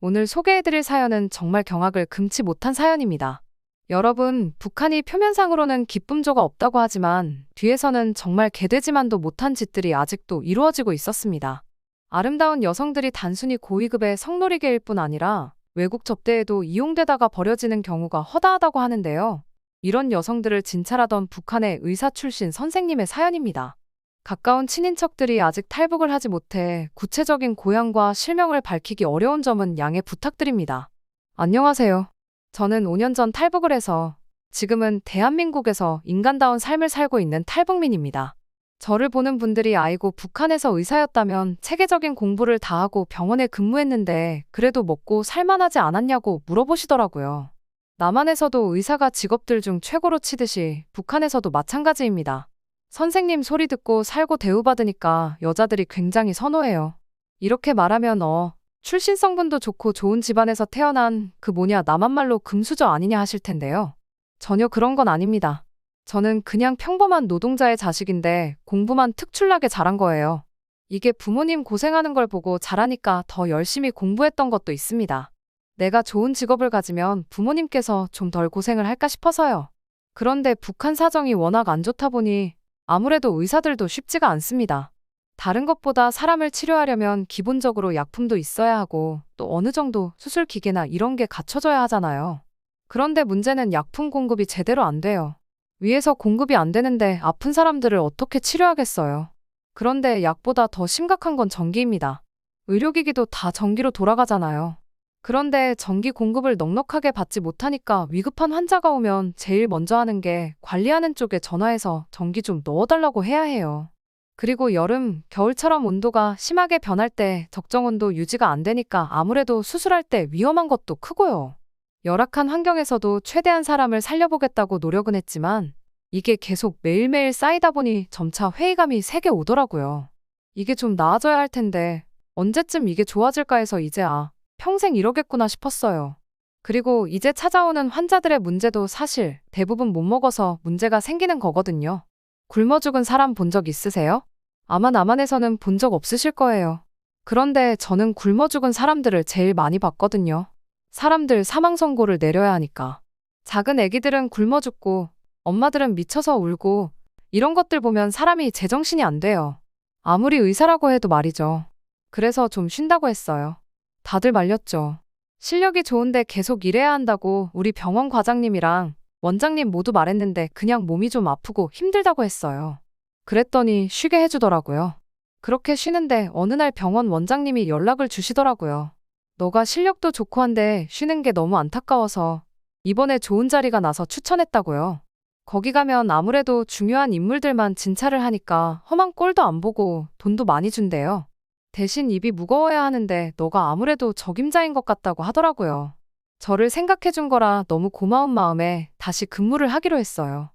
오늘 소개해드릴 사연은 정말 경악을 금치 못한 사연입니다. 여러분, 북한이 표면상으로는 기쁨조가 없다고 하지만 뒤에서는 정말 개되지만도 못한 짓들이 아직도 이루어지고 있었습니다. 아름다운 여성들이 단순히 고위급의 성놀이개일 뿐 아니라 외국 접대에도 이용되다가 버려지는 경우가 허다하다고 하는데요. 이런 여성들을 진찰하던 북한의 의사 출신 선생님의 사연입니다. 가까운 친인척들이 아직 탈북을 하지 못해 구체적인 고향과 실명을 밝히기 어려운 점은 양해 부탁드립니다. 안녕하세요. 저는 5년 전 탈북을 해서 지금은 대한민국에서 인간다운 삶을 살고 있는 탈북민입니다. 저를 보는 분들이 아이고 북한에서 의사였다면 체계적인 공부를 다 하고 병원에 근무했는데 그래도 먹고 살만하지 않았냐고 물어보시더라고요. 남한에서도 의사가 직업들 중 최고로 치듯이 북한에서도 마찬가지입니다. 선생님 소리 듣고 살고 대우받으니까 여자들이 굉장히 선호해요. 이렇게 말하면 출신 성분도 좋고 좋은 집안에서 태어난 그 뭐냐 남한 말로 금수저 아니냐 하실 텐데요. 전혀 그런 건 아닙니다. 저는 그냥 평범한 노동자의 자식인데 공부만 특출나게 잘한 거예요. 이게 부모님 고생하는 걸 보고 자라니까 더 열심히 공부했던 것도 있습니다. 내가 좋은 직업을 가지면 부모님께서 좀 덜 고생을 할까 싶어서요. 그런데 북한 사정이 워낙 안 좋다 보니 아무래도 의사들도 쉽지가 않습니다. 다른 것보다 사람을 치료하려면 기본적으로 약품도 있어야 하고 또 어느 정도 수술 기계나 이런 게 갖춰져야 하잖아요. 그런데 문제는 약품 공급이 제대로 안 돼요. 위에서 공급이 안 되는데 아픈 사람들을 어떻게 치료하겠어요. 그런데 약보다 더 심각한 건 전기입니다. 의료기기도 다 전기로 돌아가잖아요. 그런데 전기 공급을 넉넉하게 받지 못하니까 위급한 환자가 오면 제일 먼저 하는 게 관리하는 쪽에 전화해서 전기 좀 넣어달라고 해야 해요. 그리고 여름, 겨울처럼 온도가 심하게 변할 때 적정 온도 유지가 안 되니까 아무래도 수술할 때 위험한 것도 크고요. 열악한 환경에서도 최대한 사람을 살려보겠다고 노력은 했지만 이게 계속 매일매일 쌓이다 보니 점차 회의감이 세게 오더라고요. 이게 좀 나아져야 할 텐데 언제쯤 이게 좋아질까 해서 이제 평생 이러겠구나 싶었어요. 그리고 이제 찾아오는 환자들의 문제도 사실 대부분 못 먹어서 문제가 생기는 거거든요. 굶어 죽은 사람 본 적 있으세요? 아마 남한에서는 본 적 없으실 거예요. 그런데 저는 굶어 죽은 사람들을 제일 많이 봤거든요. 사람들 사망 선고를 내려야 하니까. 작은 애기들은 굶어 죽고 엄마들은 미쳐서 울고 이런 것들 보면 사람이 제정신이 안 돼요. 아무리 의사라고 해도 말이죠. 그래서 좀 쉰다고 했어요. 다들 말렸죠. 실력이 좋은데 계속 일해야 한다고 우리 병원 과장님이랑 원장님 모두 말했는데 그냥 몸이 좀 아프고 힘들다고 했어요. 그랬더니 쉬게 해주더라고요. 그렇게 쉬는데 어느 날 병원 원장님이 연락을 주시더라고요. 너가 실력도 좋고 한데 쉬는 게 너무 안타까워서 이번에 좋은 자리가 나서 추천했다고요. 거기 가면 아무래도 중요한 인물들만 진찰을 하니까 험한 꼴도 안 보고 돈도 많이 준대요. 대신 입이 무거워야 하는데 너가 아무래도 적임자인 것 같다고 하더라고요. 저를 생각해준 거라 너무 고마운 마음에 다시 근무를 하기로 했어요.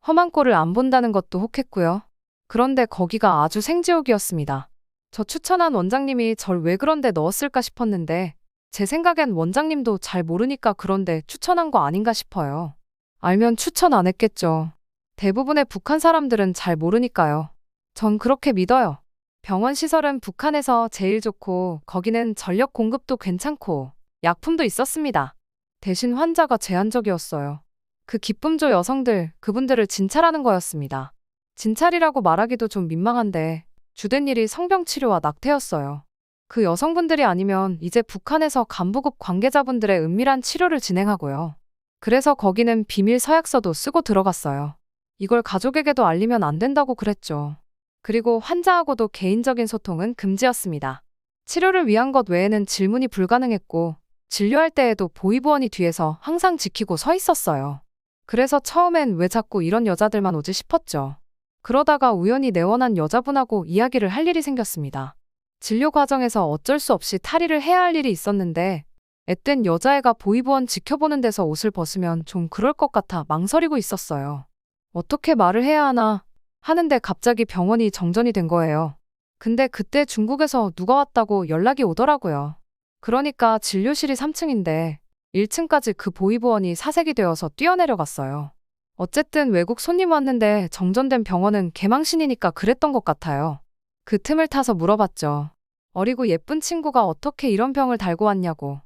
험한 꼴을 안 본다는 것도 혹했고요. 그런데 거기가 아주 생지옥이었습니다. 저 추천한 원장님이 절 왜 그런데 넣었을까 싶었는데 제 생각엔 원장님도 잘 모르니까 그런데 추천한 거 아닌가 싶어요. 알면 추천 안 했겠죠. 대부분의 북한 사람들은 잘 모르니까요. 전 그렇게 믿어요. 병원 시설은 북한에서 제일 좋고 거기는 전력 공급도 괜찮고 약품도 있었습니다. 대신 환자가 제한적이었어요. 그 기쁨조 여성들, 그분들을 진찰하는 거였습니다. 진찰이라고 말하기도 좀 민망한데 주된 일이 성병치료와 낙태였어요. 그 여성분들이 아니면 이제 북한에서 간부급 관계자분들의 은밀한 치료를 진행하고요. 그래서 거기는 비밀 서약서도 쓰고 들어갔어요. 이걸 가족에게도 알리면 안 된다고 그랬죠. 그리고 환자하고도 개인적인 소통은 금지였습니다. 치료를 위한 것 외에는 질문이 불가능했고 진료할 때에도 보위부원이 뒤에서 항상 지키고 서 있었어요. 그래서 처음엔 왜 자꾸 이런 여자들만 오지 싶었죠. 그러다가 우연히 내원한 여자분하고 이야기를 할 일이 생겼습니다. 진료 과정에서 어쩔 수 없이 탈의를 해야 할 일이 있었는데 앳된 여자애가 보위부원 지켜보는 데서 옷을 벗으면 좀 그럴 것 같아 망설이고 있었어요. 어떻게 말을 해야 하나 하는데 갑자기 병원이 정전이 된 거예요. 근데 그때 중국에서 누가 왔다고 연락이 오더라고요. 그러니까 진료실이 3층인데 1층까지 그 보위부원이 사색이 되어서 뛰어내려갔어요. 어쨌든 외국 손님 왔는데 정전된 병원은 개망신이니까 그랬던 것 같아요. 그 틈을 타서 물어봤죠. 어리고 예쁜 친구가 어떻게 이런 병을 달고 왔냐고.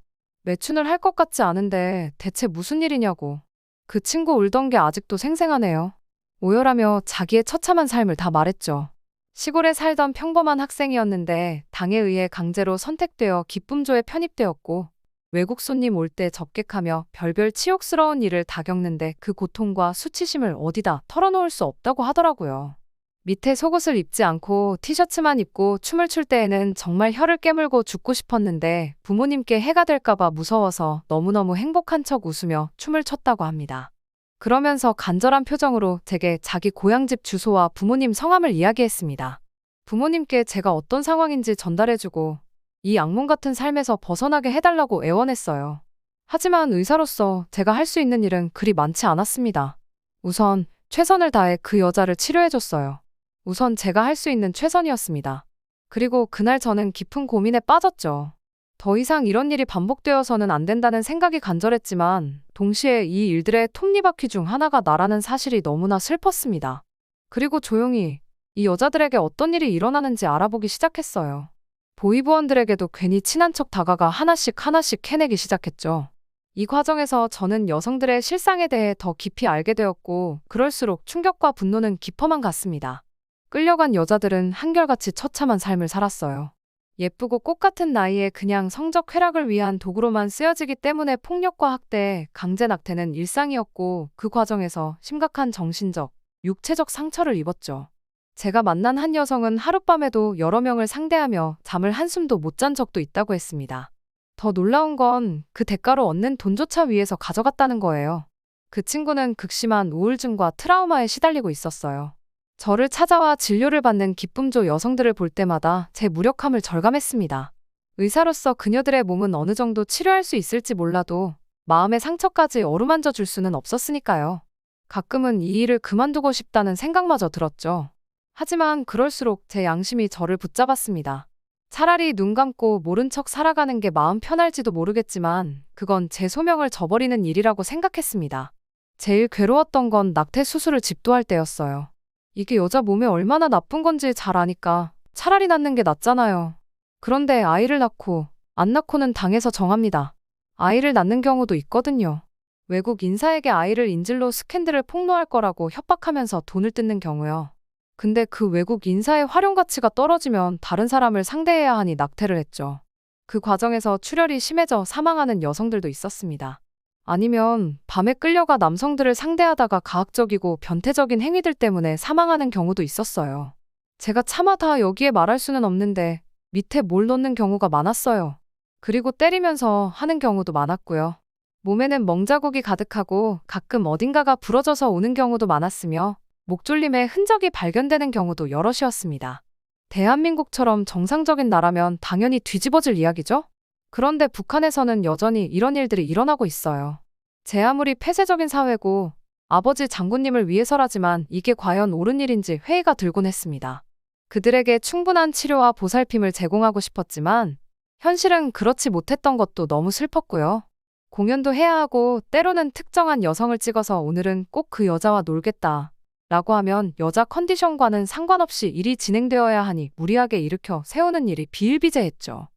매춘을 할 것 같지 않은데 대체 무슨 일이냐고. 그 친구 울던 게 아직도 생생하네요. 오열하며 자기의 처참한 삶을 다 말했죠. 시골에 살던 평범한 학생이었는데 당에 의해 강제로 선택되어 기쁨조에 편입되었고 외국 손님 올 때 접객하며 별별 치욕스러운 일을 다 겪는데 그 고통과 수치심을 어디다 털어놓을 수 없다고 하더라고요. 밑에 속옷을 입지 않고 티셔츠만 입고 춤을 출 때에는 정말 혀를 깨물고 죽고 싶었는데 부모님께 해가 될까봐 무서워서 너무너무 행복한 척 웃으며 춤을 췄다고 합니다. 그러면서 간절한 표정으로 제게 자기 고향집 주소와 부모님 성함을 이야기했습니다. 부모님께 제가 어떤 상황인지 전달해주고 이 악몽 같은 삶에서 벗어나게 해달라고 애원했어요. 하지만 의사로서 제가 할 수 있는 일은 그리 많지 않았습니다. 우선 최선을 다해 그 여자를 치료해줬어요. 우선 제가 할 수 있는 최선이었습니다. 그리고 그날 저는 깊은 고민에 빠졌죠. 더 이상 이런 일이 반복되어서는 안 된다는 생각이 간절했지만 동시에 이 일들의 톱니바퀴 중 하나가 나라는 사실이 너무나 슬펐습니다. 그리고 조용히 이 여자들에게 어떤 일이 일어나는지 알아보기 시작했어요. 보이부원들에게도 괜히 친한 척 다가가 하나씩 캐내기 시작했죠. 이 과정에서 저는 여성들의 실상에 대해 더 깊이 알게 되었고 그럴수록 충격과 분노는 깊어만 갔습니다. 끌려간 여자들은 한결같이 처참한 삶을 살았어요. 예쁘고 꽃 같은 나이에 그냥 성적 쾌락을 위한 도구로만 쓰여지기 때문에 폭력과 학대, 강제 낙태는 일상이었고 그 과정에서 심각한 정신적, 육체적 상처를 입었죠. 제가 만난 한 여성은 하룻밤에도 여러 명을 상대하며 잠을 한숨도 못 잔 적도 있다고 했습니다. 더 놀라운 건 그 대가로 얻는 돈조차 위해서 가져갔다는 거예요. 그 친구는 극심한 우울증과 트라우마에 시달리고 있었어요. 저를 찾아와 진료를 받는 기쁨조 여성들을 볼 때마다 제 무력함을 절감했습니다. 의사로서 그녀들의 몸은 어느 정도 치료할 수 있을지 몰라도 마음의 상처까지 어루만져 줄 수는 없었으니까요. 가끔은 이 일을 그만두고 싶다는 생각마저 들었죠. 하지만 그럴수록 제 양심이 저를 붙잡았습니다. 차라리 눈 감고 모른 척 살아가는 게 마음 편할지도 모르겠지만 그건 제 소명을 저버리는 일이라고 생각했습니다. 제일 괴로웠던 건 낙태 수술을 집도할 때였어요. 이게 여자 몸에 얼마나 나쁜 건지 잘 아니까 차라리 낳는 게 낫잖아요. 그런데 아이를 낳고 안 낳고는 당해서 정합니다. 아이를 낳는 경우도 있거든요. 외국 인사에게 아이를 인질로 스캔들을 폭로할 거라고 협박하면서 돈을 뜯는 경우요. 근데 그 외국 인사의 활용 가치가 떨어지면 다른 사람을 상대해야 하니 낙태를 했죠. 그 과정에서 출혈이 심해져 사망하는 여성들도 있었습니다. 아니면 밤에 끌려가 남성들을 상대하다가 가학적이고 변태적인 행위들 때문에 사망하는 경우도 있었어요. 제가 차마 다 여기에 말할 수는 없는데 밑에 뭘 넣는 경우가 많았어요. 그리고 때리면서 하는 경우도 많았고요. 몸에는 멍자국이 가득하고 가끔 어딘가가 부러져서 오는 경우도 많았으며 목졸림의 흔적이 발견되는 경우도 여럿이었습니다. 대한민국처럼 정상적인 나라면 당연히 뒤집어질 이야기죠? 그런데 북한에서는 여전히 이런 일들이 일어나고 있어요. 제 아무리 폐쇄적인 사회고 아버지 장군님을 위해서라지만 이게 과연 옳은 일인지 회의가 들곤 했습니다. 그들에게 충분한 치료와 보살핌을 제공하고 싶었지만 현실은 그렇지 못했던 것도 너무 슬펐고요. 공연도 해야 하고 때로는 특정한 여성을 찍어서 오늘은 꼭 그 여자와 놀겠다 라고 하면 여자 컨디션과는 상관없이 일이 진행되어야 하니 무리하게 일으켜 세우는 일이 비일비재했죠.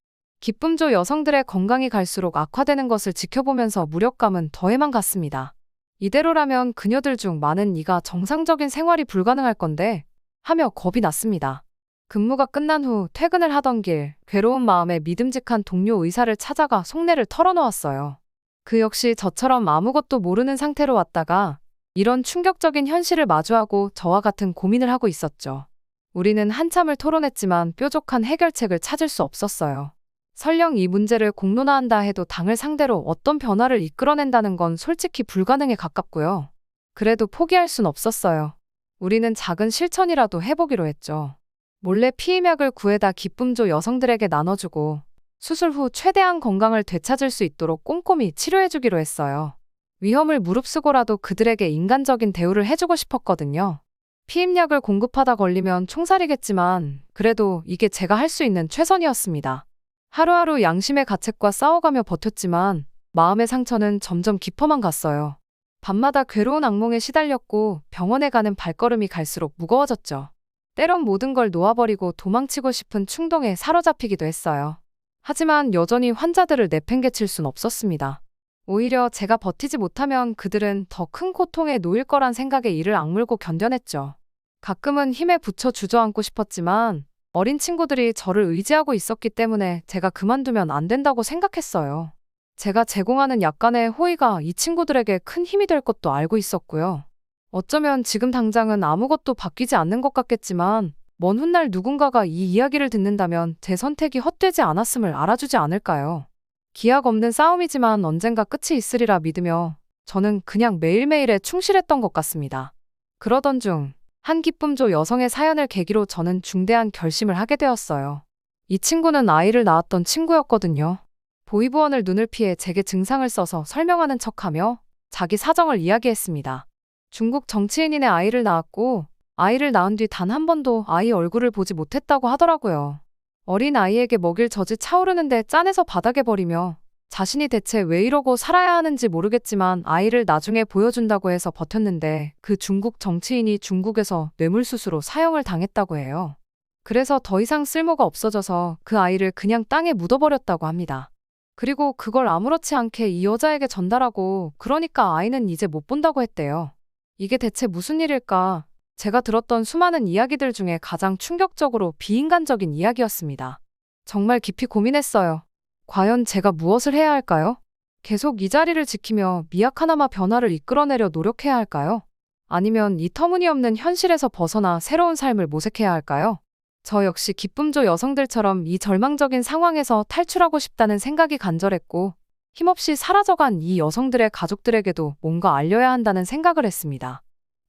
기쁨조 여성들의 건강이 갈수록 악화되는 것을 지켜보면서 무력감은 더해만 갔습니다. 이대로라면 그녀들 중 많은 이가 정상적인 생활이 불가능할 건데 하며 겁이 났습니다. 근무가 끝난 후 퇴근을 하던 길 괴로운 마음에 믿음직한 동료 의사를 찾아가 속내를 털어놓았어요. 그 역시 저처럼 아무것도 모르는 상태로 왔다가 이런 충격적인 현실을 마주하고 저와 같은 고민을 하고 있었죠. 우리는 한참을 토론했지만 뾰족한 해결책을 찾을 수 없었어요. 설령 이 문제를 공론화한다 해도 당을 상대로 어떤 변화를 이끌어낸다는 건 솔직히 불가능에 가깝고요. 그래도 포기할 순 없었어요. 우리는 작은 실천이라도 해보기로 했죠. 몰래 피임약을 구해다 기쁨조 여성들에게 나눠주고 수술 후 최대한 건강을 되찾을 수 있도록 꼼꼼히 치료해주기로 했어요. 위험을 무릅쓰고라도 그들에게 인간적인 대우를 해주고 싶었거든요. 피임약을 공급하다 걸리면 총살이겠지만 그래도 이게 제가 할 수 있는 최선이었습니다. 하루하루 양심의 가책과 싸워가며 버텼지만 마음의 상처는 점점 깊어만 갔어요. 밤마다 괴로운 악몽에 시달렸고 병원에 가는 발걸음이 갈수록 무거워졌죠. 때론 모든 걸 놓아버리고 도망치고 싶은 충동에 사로잡히기도 했어요. 하지만 여전히 환자들을 내팽개칠 순 없었습니다. 오히려 제가 버티지 못하면 그들은 더 큰 고통에 놓일 거란 생각에 이를 악물고 견뎌냈죠. 가끔은 힘에 부쳐 주저앉고 싶었지만 어린 친구들이 저를 의지하고 있었기 때문에 제가 그만두면 안 된다고 생각했어요. 제가 제공하는 약간의 호의가 이 친구들에게 큰 힘이 될 것도 알고 있었고요. 어쩌면 지금 당장은 아무것도 바뀌지 않는 것 같겠지만 먼 훗날 누군가가 이 이야기를 듣는다면 제 선택이 헛되지 않았음을 알아주지 않을까요? 기약 없는 싸움이지만 언젠가 끝이 있으리라 믿으며 저는 그냥 매일매일에 충실했던 것 같습니다. 그러던 중 한 기쁨조 여성의 사연을 계기로 저는 중대한 결심을 하게 되었어요. 이 친구는 아이를 낳았던 친구였거든요. 보이부원을 눈을 피해 제게 증상을 써서 설명하는 척하며 자기 사정을 이야기했습니다. 중국 정치인인의 아이를 낳았고 아이를 낳은 뒤 단 한 번도 아이 얼굴을 보지 못했다고 하더라고요. 어린 아이에게 먹일 젖이 차오르는데 짠해서 바닥에 버리며 자신이 대체 왜 이러고 살아야 하는지 모르겠지만 아이를 나중에 보여준다고 해서 버텼는데 그 중국 정치인이 중국에서 뇌물수수로 사형을 당했다고 해요. 그래서 더 이상 쓸모가 없어져서 그 아이를 그냥 땅에 묻어버렸다고 합니다. 그리고 그걸 아무렇지 않게 이 여자에게 전달하고 그러니까 아이는 이제 못 본다고 했대요. 이게 대체 무슨 일일까? 제가 들었던 수많은 이야기들 중에 가장 충격적으로 비인간적인 이야기였습니다. 정말 깊이 고민했어요. 과연 제가 무엇을 해야 할까요? 계속 이 자리를 지키며 미약하나마 변화를 이끌어내려 노력해야 할까요? 아니면 이 터무니없는 현실에서 벗어나 새로운 삶을 모색해야 할까요? 저 역시 기쁨조 여성들처럼 이 절망적인 상황에서 탈출하고 싶다는 생각이 간절했고 힘없이 사라져간 이 여성들의 가족들에게도 뭔가 알려야 한다는 생각을 했습니다.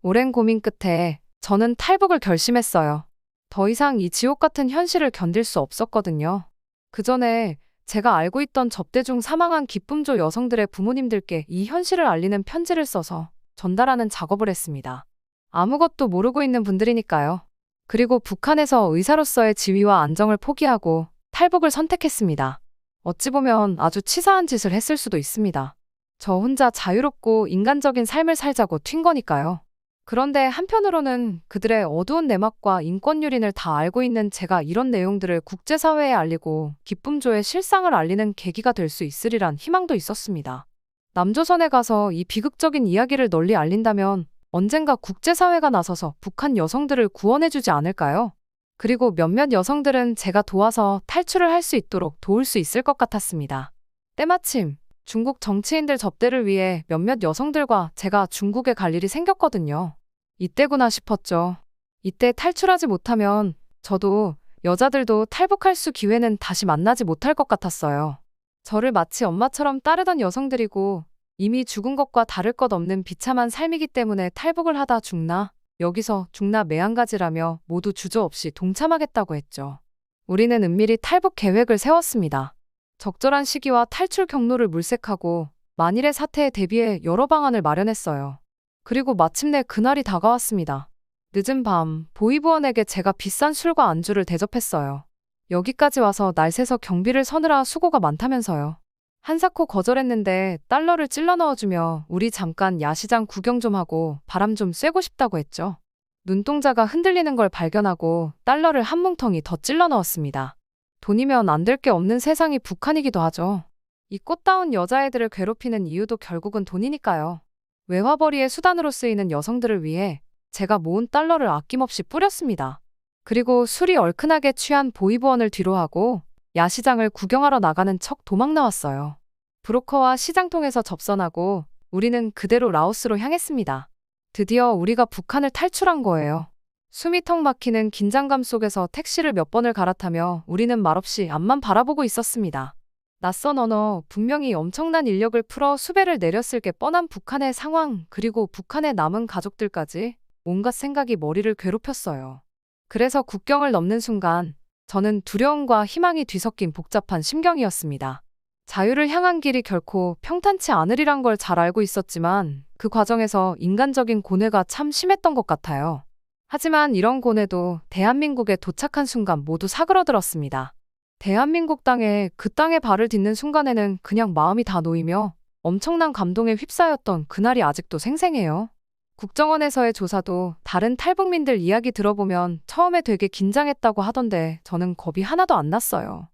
오랜 고민 끝에 저는 탈북을 결심했어요. 더 이상 이 지옥 같은 현실을 견딜 수 없었거든요. 그 전에 제가 알고 있던 접대 중 사망한 기쁨조 여성들의 부모님들께 이 현실을 알리는 편지를 써서 전달하는 작업을 했습니다. 아무것도 모르고 있는 분들이니까요. 그리고 북한에서 의사로서의 지위와 안정을 포기하고 탈북을 선택했습니다. 어찌 보면 아주 치사한 짓을 했을 수도 있습니다. 저 혼자 자유롭고 인간적인 삶을 살자고 튄 거니까요. 그런데 한편으로는 그들의 어두운 내막과 인권 유린을 다 알고 있는 제가 이런 내용들을 국제사회에 알리고 기쁨조의 실상을 알리는 계기가 될 수 있으리란 희망도 있었습니다. 남조선에 가서 이 비극적인 이야기를 널리 알린다면 언젠가 국제사회가 나서서 북한 여성들을 구원해주지 않을까요? 그리고 몇몇 여성들은 제가 도와서 탈출을 할 수 있도록 도울 수 있을 것 같았습니다. 때마침 중국 정치인들 접대를 위해 몇몇 여성들과 제가 중국에 갈 일이 생겼거든요. 이때구나 싶었죠. 이때 탈출하지 못하면 저도 여자들도 탈북할 수 기회는 다시 만나지 못할 것 같았어요. 저를 마치 엄마처럼 따르던 여성들이고 이미 죽은 것과 다를 것 없는 비참한 삶이기 때문에 탈북을 하다 죽나 여기서 죽나 매한가지라며 모두 주저없이 동참하겠다고 했죠. 우리는 은밀히 탈북 계획을 세웠습니다. 적절한 시기와 탈출 경로를 물색하고 만일의 사태에 대비해 여러 방안을 마련했어요. 그리고 마침내 그날이 다가왔습니다. 늦은 밤 보이부원에게 제가 비싼 술과 안주를 대접했어요. 여기까지 와서 날 새서 경비를 서느라 수고가 많다면서요. 한사코 거절했는데 달러를 찔러 넣어주며 우리 잠깐 야시장 구경 좀 하고 바람 좀 쐬고 싶다고 했죠. 눈동자가 흔들리는 걸 발견하고 달러를 한 뭉텅이 더 찔러 넣었습니다. 돈이면 안 될 게 없는 세상이 북한이기도 하죠. 이 꽃다운 여자애들을 괴롭히는 이유도 결국은 돈이니까요. 외화벌이의 수단으로 쓰이는 여성들을 위해 제가 모은 달러를 아낌없이 뿌렸습니다. 그리고 술이 얼큰하게 취한 보이부원을 뒤로하고 야시장을 구경하러 나가는 척 도망 나왔어요. 브로커와 시장통에서 접선하고 우리는 그대로 라오스로 향했습니다. 드디어 우리가 북한을 탈출한 거예요. 숨이 턱 막히는 긴장감 속에서 택시를 몇 번을 갈아타며 우리는 말없이 앞만 바라보고 있었습니다. 낯선 언어, 분명히 엄청난 인력을 풀어 수배를 내렸을 게 뻔한 북한의 상황, 그리고 북한의 남은 가족들까지 온갖 생각이 머리를 괴롭혔어요. 그래서 국경을 넘는 순간 저는 두려움과 희망이 뒤섞인 복잡한 심경이었습니다. 자유를 향한 길이 결코 평탄치 않으리란 걸 잘 알고 있었지만 그 과정에서 인간적인 고뇌가 참 심했던 것 같아요. 하지만 이런 고뇌도 대한민국에 도착한 순간 모두 사그러들었습니다. 대한민국 땅에 그 땅에 발을 딛는 순간에는 그냥 마음이 다 놓이며 엄청난 감동에 휩싸였던 그날이 아직도 생생해요. 국정원에서의 조사도 다른 탈북민들 이야기 들어보면 처음에 되게 긴장했다고 하던데 저는 겁이 하나도 안 났어요.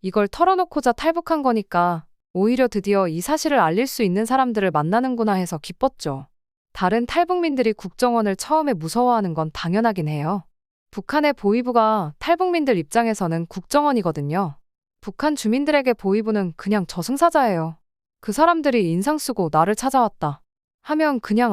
이걸 털어놓고자 탈북한 거니까 오히려 드디어 이 사실을 알릴 수 있는 사람들을 만나는구나 해서 기뻤죠. 다른 탈북민들이 국정원을 처음에 무서워하는 건 당연하긴 해요. 북한의 보위부가 탈북민들 입장에서는 국정원이거든요. 북한 주민들에게 보위부는 그냥 저승사자예요. 그 사람들이 인상 쓰고 나를 찾아왔다 하면 그냥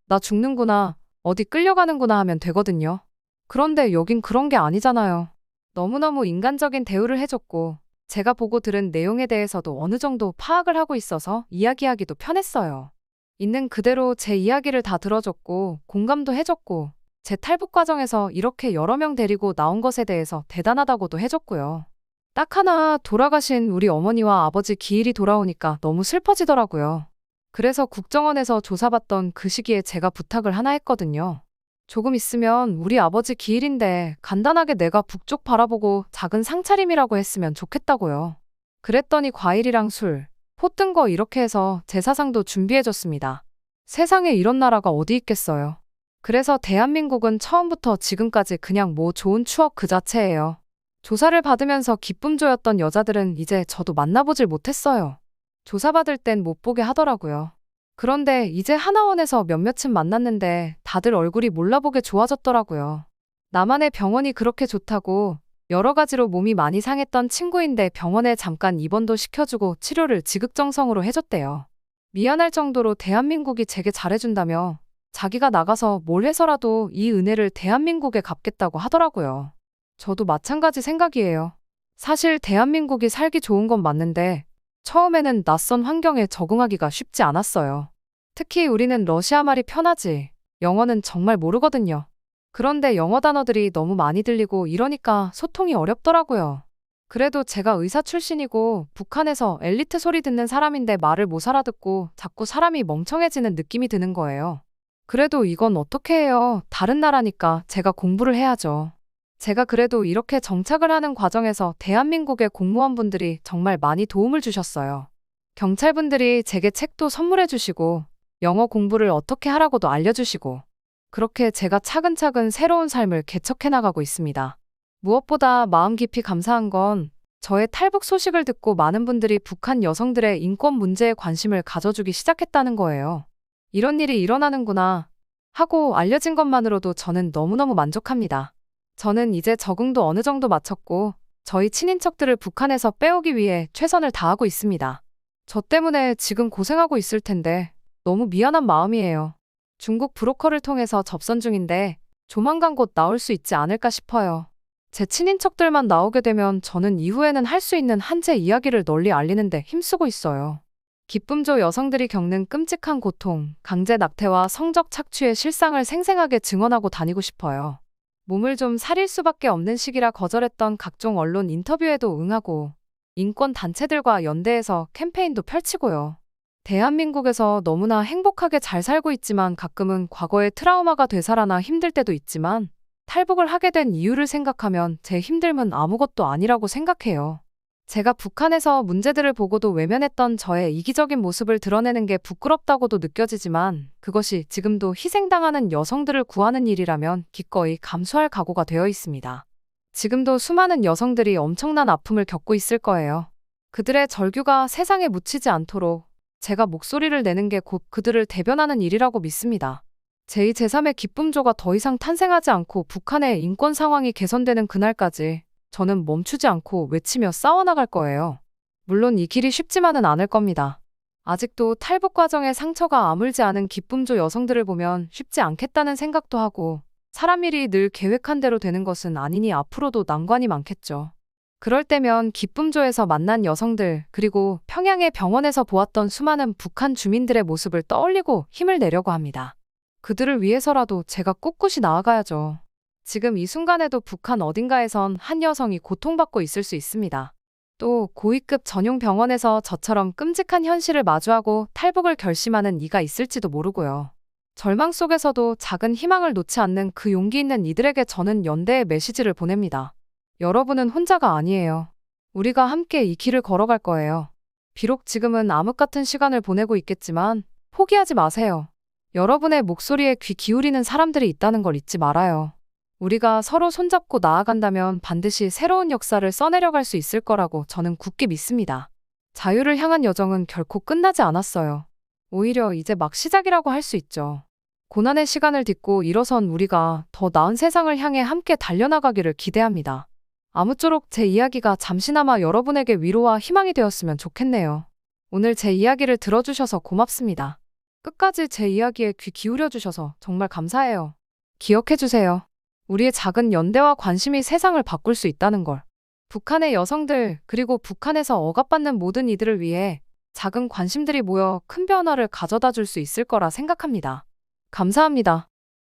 나 죽는구나, 어디 끌려가는구나 하면 되거든요. 그런데 여긴 그런 게 아니잖아요. 너무너무 인간적인 대우를 해줬고 제가 보고 들은 내용에 대해서도 어느 정도 파악을 하고 있어서 이야기하기도 편했어요. 있는 그대로 제 이야기를 다 들어줬고 공감도 해줬고 제 탈북 과정에서 이렇게 여러 명 데리고 나온 것에 대해서 대단하다고도 해줬고요. 딱 하나 돌아가신 우리 어머니와 아버지 기일이 돌아오니까 너무 슬퍼지더라고요. 그래서 국정원에서 조사받던 그 시기에 제가 부탁을 하나 했거든요. 조금 있으면 우리 아버지 기일인데 간단하게 내가 북쪽 바라보고 작은 상차림이라고 했으면 좋겠다고요. 그랬더니 과일이랑 술, 포 뜬 거 이렇게 해서 제사상도 준비해줬습니다. 세상에 이런 나라가 어디 있겠어요. 그래서 대한민국은 처음부터 지금까지 그냥 뭐 좋은 추억 그 자체예요. 조사를 받으면서 기쁨조였던 여자들은 이제 저도 만나보질 못했어요. 조사받을 땐 못 보게 하더라고요. 그런데 이제 하나원에서 몇몇은 만났는데 다들 얼굴이 몰라보게 좋아졌더라고요. 나만의 병원이 그렇게 좋다고 여러 가지로 몸이 많이 상했던 친구인데 병원에 잠깐 입원도 시켜주고 치료를 지극정성으로 해줬대요. 미안할 정도로 대한민국이 제게 잘해준다며 자기가 나가서 뭘 해서라도 이 은혜를 대한민국에 갚겠다고 하더라고요. 저도 마찬가지 생각이에요. 사실 대한민국이 살기 좋은 건 맞는데 처음에는 낯선 환경에 적응하기가 쉽지 않았어요. 특히 우리는 러시아 말이 편하지 영어는 정말 모르거든요. 그런데 영어 단어들이 너무 많이 들리고 이러니까 소통이 어렵더라고요. 그래도 제가 의사 출신이고 북한에서 엘리트 소리 듣는 사람인데 말을 못 알아듣고 자꾸 사람이 멍청해지는 느낌이 드는 거예요. 그래도 이건 어떻게 해요? 다른 나라니까 제가 공부를 해야죠. 제가 그래도 이렇게 정착을 하는 과정에서 대한민국의 공무원분들이 정말 많이 도움을 주셨어요. 경찰분들이 제게 책도 선물해 주시고 영어 공부를 어떻게 하라고도 알려주시고 그렇게 제가 차근차근 새로운 삶을 개척해 나가고 있습니다. 무엇보다 마음 깊이 감사한 건 저의 탈북 소식을 듣고 많은 분들이 북한 여성들의 인권 문제에 관심을 가져주기 시작했다는 거예요. 이런 일이 일어나는구나 하고 알려진 것만으로도 저는 너무너무 만족합니다. 저는 이제 적응도 어느 정도 마쳤고 저희 친인척들을 북한에서 빼오기 위해 최선을 다하고 있습니다. 저 때문에 지금 고생하고 있을 텐데 너무 미안한 마음이에요. 중국 브로커를 통해서 접선 중인데 조만간 곧 나올 수 있지 않을까 싶어요. 제 친인척들만 나오게 되면 저는 이후에는 할 수 있는 한제 이야기를 널리 알리는데 힘쓰고 있어요. 기쁨조 여성들이 겪는 끔찍한 고통, 강제 낙태와 성적 착취의 실상을 생생하게 증언하고 다니고 싶어요. 몸을 좀 사릴 수밖에 없는 시기라 거절했던 각종 언론 인터뷰에도 응하고 인권 단체들과 연대해서 캠페인도 펼치고요. 대한민국에서 너무나 행복하게 잘 살고 있지만 가끔은 과거의 트라우마가 되살아나 힘들 때도 있지만 탈북을 하게 된 이유를 생각하면 제 힘듦은 아무것도 아니라고 생각해요. 제가 북한에서 문제들을 보고도 외면했던 저의 이기적인 모습을 드러내는 게 부끄럽다고도 느껴지지만 그것이 지금도 희생당하는 여성들을 구하는 일이라면 기꺼이 감수할 각오가 되어 있습니다. 지금도 수많은 여성들이 엄청난 아픔을 겪고 있을 거예요. 그들의 절규가 세상에 묻히지 않도록 제가 목소리를 내는 게 곧 그들을 대변하는 일이라고 믿습니다. 제2, 제3의 기쁨조가 더 이상 탄생하지 않고 북한의 인권 상황이 개선되는 그날까지 저는 멈추지 않고 외치며 싸워나갈 거예요. 물론 이 길이 쉽지만은 않을 겁니다. 아직도 탈북 과정에 상처가 아물지 않은 기쁨조 여성들을 보면 쉽지 않겠다는 생각도 하고 사람 일이 늘 계획한 대로 되는 것은 아니니 앞으로도 난관이 많겠죠. 그럴 때면 기쁨조에서 만난 여성들 그리고 평양의 병원에서 보았던 수많은 북한 주민들의 모습을 떠올리고 힘을 내려고 합니다. 그들을 위해서라도 제가 꿋꿋이 나아가야죠. 지금 이 순간에도 북한 어딘가에선 한 여성이 고통받고 있을 수 있습니다. 또 고위급 전용 병원에서 저처럼 끔찍한 현실을 마주하고 탈북을 결심하는 이가 있을지도 모르고요. 절망 속에서도 작은 희망을 놓지 않는 그 용기 있는 이들에게 저는 연대의 메시지를 보냅니다. 여러분은 혼자가 아니에요. 우리가 함께 이 길을 걸어갈 거예요. 비록 지금은 암흑 같은 시간을 보내고 있겠지만 포기하지 마세요. 여러분의 목소리에 귀 기울이는 사람들이 있다는 걸 잊지 말아요. 우리가 서로 손잡고 나아간다면 반드시 새로운 역사를 써내려갈 수 있을 거라고 저는 굳게 믿습니다. 자유를 향한 여정은 결코 끝나지 않았어요. 오히려 이제 막 시작이라고 할 수 있죠. 고난의 시간을 딛고 일어선 우리가 더 나은 세상을 향해 함께 달려나가기를 기대합니다. 아무쪼록 제 이야기가 잠시나마 여러분에게 위로와 희망이 되었으면 좋겠네요. 오늘 제 이야기를 들어주셔서 고맙습니다. 끝까지 제 이야기에 귀 기울여주셔서 정말 감사해요. 기억해주세요. 우리의 작은 연대와 관심이 세상을 바꿀 수 있다는 걸. 북한의 여성들, 그리고 북한에서 억압받는 모든 이들을 위해 작은 관심들이 모여 큰 변화를 가져다 줄 수 있을 거라 생각합니다. 감사합니다.